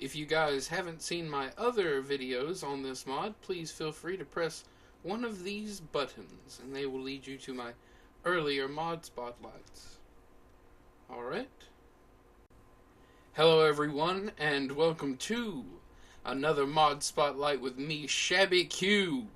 If you guys haven't seen my other videos on this mod, please feel free to press one of these buttons and they will lead you to my earlier mod spotlights. Alright. Hello everyone and welcome to another mod spotlight with me, ShabbyQ.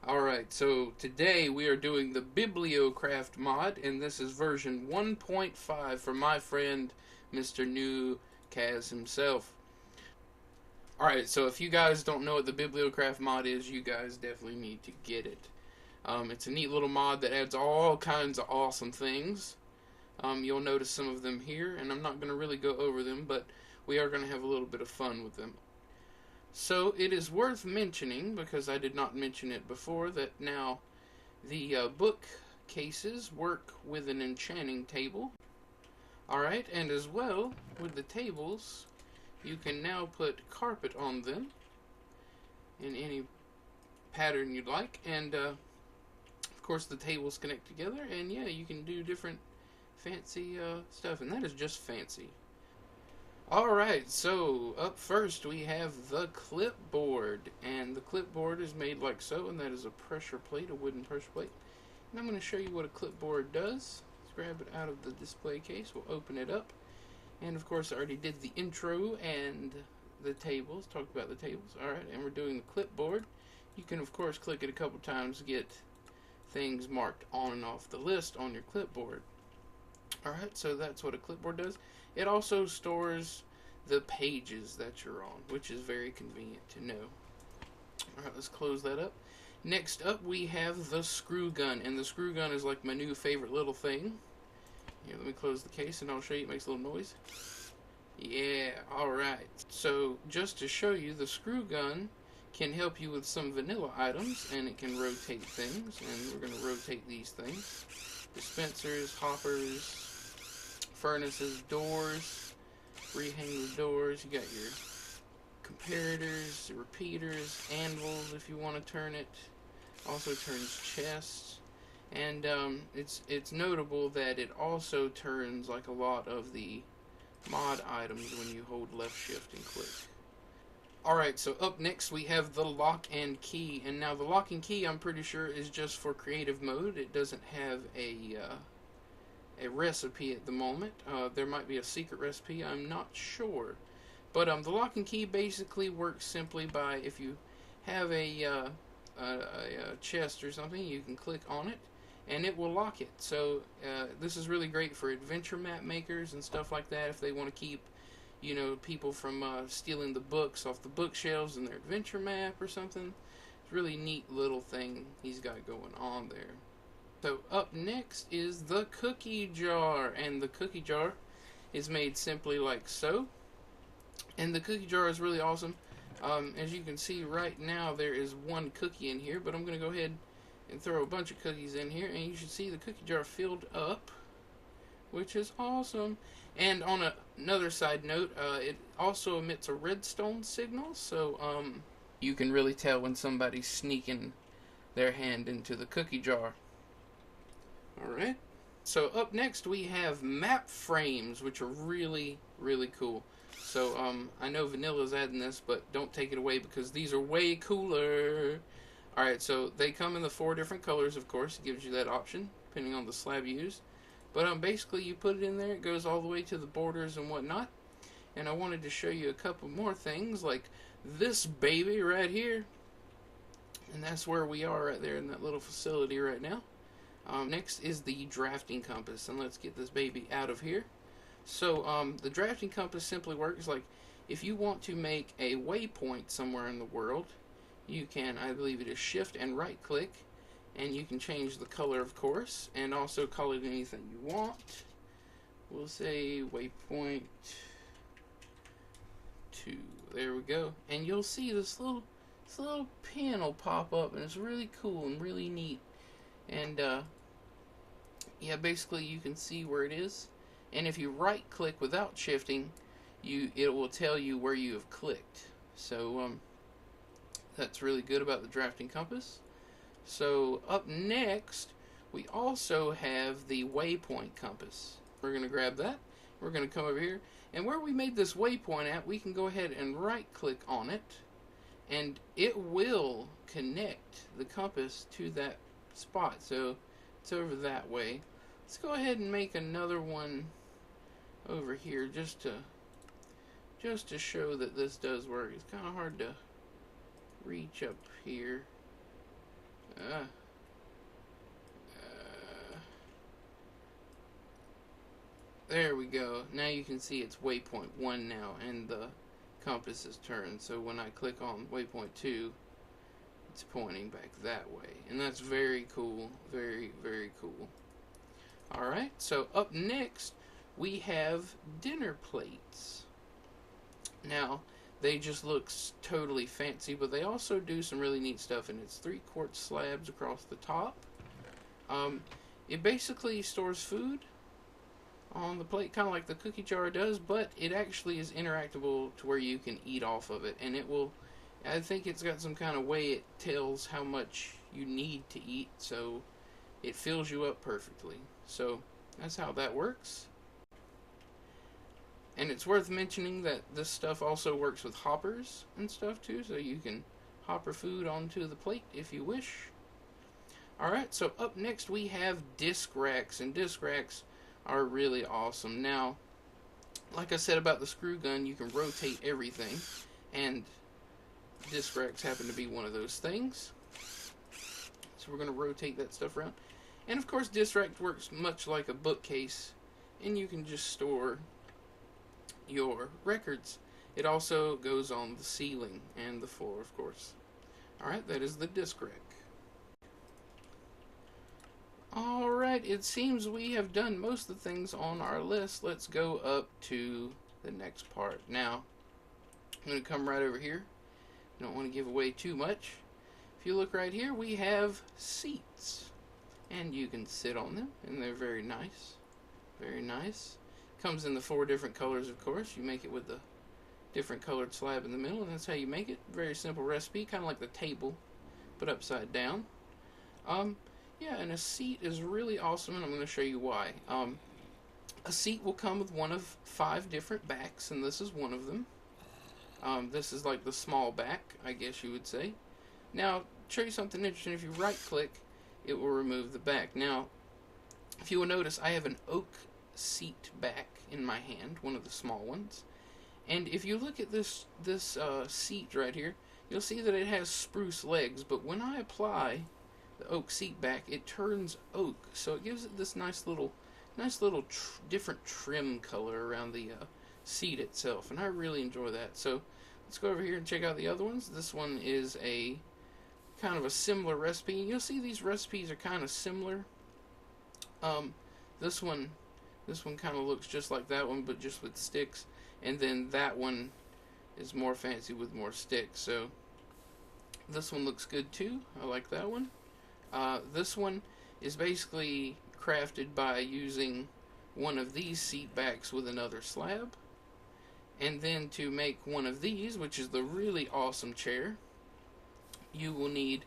Alright, so today we are doing the Bibliocraft mod, and this is version 1.5 for my friend Mr. Nuchaz himself. Alright, so if you guys don't know what the Bibliocraft mod is, you guys definitely need to get it. It's a neat little mod that adds all kinds of awesome things. You'll notice some of them here, and I'm not going to really go over them, but we are going to have a little bit of fun with them. So it is worth mentioning, because I did not mention it before, that now the bookcases work with an enchanting table. Alright, and as well, with the tables, you can now put carpet on them in any pattern you'd like, and of course the tables connect together, and yeah, you can do different fancy stuff, and that is just fancy. Alright, so up first we have the clipboard, and the clipboard is made like so, and that is a pressure plate, a wooden pressure plate. And I'm going to show you what a clipboard does. Let's grab it out of the display case, we'll open it up, and of course I already did the intro and the tables, talked about the tables. Alright, and we're doing the clipboard. You can of course click it a couple times to get things marked on and off the list on your clipboard. Alright, so that's what a clipboard does. It also stores the pages that you're on, which is very convenient to know. Alright, let's close that up. Next up we have the screw gun, and the screw gun is like my new favorite little thing. Here, let me close the case and I'll show you. It makes a little noise. Yeah, alright. So, just to show you, the screw gun can help you with some vanilla items, and it can rotate things, and we're going to rotate these things. Dispensers, hoppers, furnaces, doors, rehang the doors. You got your comparators, repeaters, anvils if you want to turn it. Also turns chests, and it's notable that it also turns like a lot of the mod items when you hold left shift and click. Alright, so up next we have the lock and key, and now the lock and key I'm pretty sure is just for creative mode. It doesn't have a recipe at the moment. There might be a secret recipe, I'm not sure. But the lock and key basically works simply by, if you have a chest or something, you can click on it and it will lock it. So this is really great for adventure map makers and stuff like that, if they want to keep, you know, people from stealing the books off the bookshelves in their adventure map or something. It's a really neat little thing he's got going on there. So up next is the cookie jar, and the cookie jar is made simply like so. And the cookie jar is really awesome. As you can see right now, there is one cookie in here, but I'm going to go ahead and throw a bunch of cookies in here, and you should see the cookie jar filled up, which is awesome. And on another side note, it also emits a redstone signal, so you can really tell when somebody's sneaking their hand into the cookie jar. Alright, so up next we have map frames, which are really, really cool. So, I know Vanilla's adding this, but don't take it away because these are way cooler. Alright, so they come in the 4 different colors, of course. It gives you that option, depending on the slab you use. But basically, you put it in there, it goes all the way to the borders and whatnot. And I wanted to show you a couple more things, like this baby right here. And that's where we are right there in that little facility right now. Next is the drafting compass, and let's get this baby out of here. So the drafting compass simply works like if you want to make a waypoint somewhere in the world, you can, I believe it is shift and right click, and you can change the color, of course, and also call it anything you want. We'll say waypoint 2. There we go, and you'll see this little pin will pop up, and it's really cool and really neat. And yeah, basically you can see where it is, and if you right click without shifting, it will tell you where you have clicked. So that's really good about the drafting compass. So up next we also have the waypoint compass. We're going to grab that. We're going to come over here, And where we made this waypoint at, we can go ahead and right click on it, and it will connect the compass to that spot. So it's over that way. Let's go ahead and make another one over here just to show that this does work. It's kind of hard to reach up here. There we go. Now you can see it's waypoint 1 now, and the compass is turned. So when I click on waypoint 2, it's pointing back that way. And that's very cool. Very, very cool. Alright, so up next, we have dinner plates. Now, they just look totally fancy, but they also do some really neat stuff, and it's 3/4 slabs across the top. It basically stores food on the plate, kind of like the cookie jar does, but it actually is interactable to where you can eat off of it, and it will, I think it's got some kind of way it tells how much you need to eat, so it fills you up perfectly. So that's how that works. And it's worth mentioning that this stuff also works with hoppers and stuff too, so you can hopper food onto the plate if you wish. Alright, so up next we have disc racks, and disc racks are really awesome. Now, like I said about the screw gun, you can rotate everything, and disc racks happen to be one of those things. So we're going to rotate that stuff around. And of course, disc rack works much like a bookcase, and you can just store your records. It also goes on the ceiling and the floor, of course. Alright, that is the disc rack. Alright, it seems we have done most of the things on our list. Let's go up to the next part. Now, I'm going to come right over here. I don't want to give away too much. If you look right here, we have seats. And you can sit on them, and they're very nice. Very nice. Comes in the 4 different colors, of course. You make it with the different colored slab in the middle, and that's how you make it. Very simple recipe, kind of like the table, but upside down. Yeah, and a seat is really awesome, and I'm going to show you why. A seat will come with one of 5 different backs, and this is one of them. This is like the small back, I guess you would say. Now, show you something interesting. If you right-click, it will remove the back. Now, if you will notice, I have an oak seat back in my hand, one of the small ones. And if you look at this seat right here, you'll see that it has spruce legs, but when I apply the oak seat back, it turns oak, so it gives it this nice little different trim color around the seat itself, and I really enjoy that. So let's go over here and check out the other ones. This one is a kind of a similar recipe, and you'll see these recipes are kind of similar. This one kind of looks just like that one, but just with sticks, and then that one is more fancy with more sticks. So this one looks good too. I like that one. This one is basically crafted by using one of these seat backs with another slab, and then to make one of these, which is the really awesome chair, you will need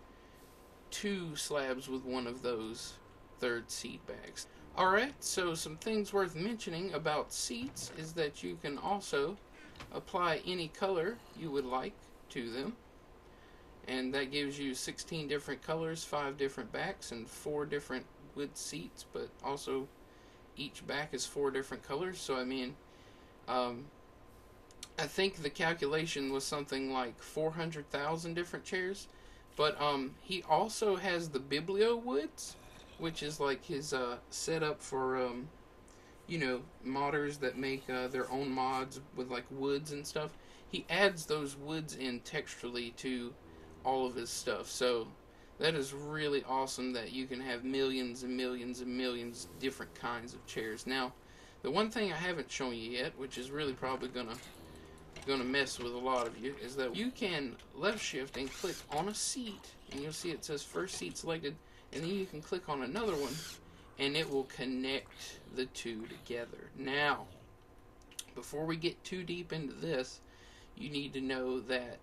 2 slabs with one of those 3rd seat backs. Alright, so some things worth mentioning about seats is that you can also apply any color you would like to them. And that gives you 16 different colors, 5 different backs, and 4 different wood seats, but also each back is 4 different colors. So I mean, I think the calculation was something like 400,000 different chairs. But he also has the Biblio woods, which is like his setup for you know, modders that make their own mods with like woods and stuff. He adds those woods in texturally to all of his stuff, so that is really awesome that you can have millions and millions and millions of different kinds of chairs. Now, the one thing I haven't shown you yet, which is really probably gonna mess with a lot of you, is that you can left shift and click on a seat, and you'll see it says first seat selected, and then you can click on another one, and it will connect the 2 together. Now, before we get too deep into this, you need to know that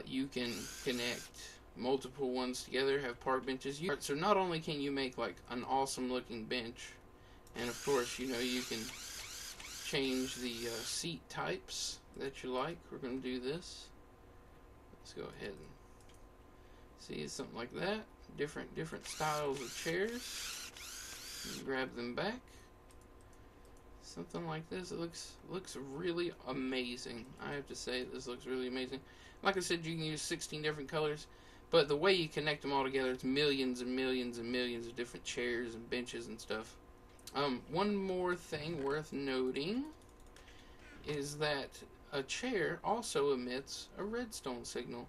you can connect multiple ones together, have park benches. So not only can you make like an awesome looking bench, and of course, you know, you can change the seat types that you like. We're going to do this. Let's go ahead and see something like that. Different styles of chairs. Grab them back. Something like this. It looks really amazing. I have to say, this looks really amazing. Like I said, you can use 16 different colors, but the way you connect them all together, it's millions and millions and millions of different chairs and benches and stuff. One more thing worth noting is that a chair also emits a redstone signal.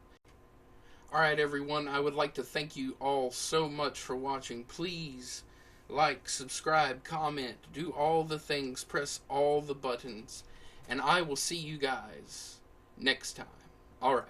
Alright everyone, I would like to thank you all so much for watching. Please like, subscribe, comment, do all the things, press all the buttons, and I will see you guys next time. Alright.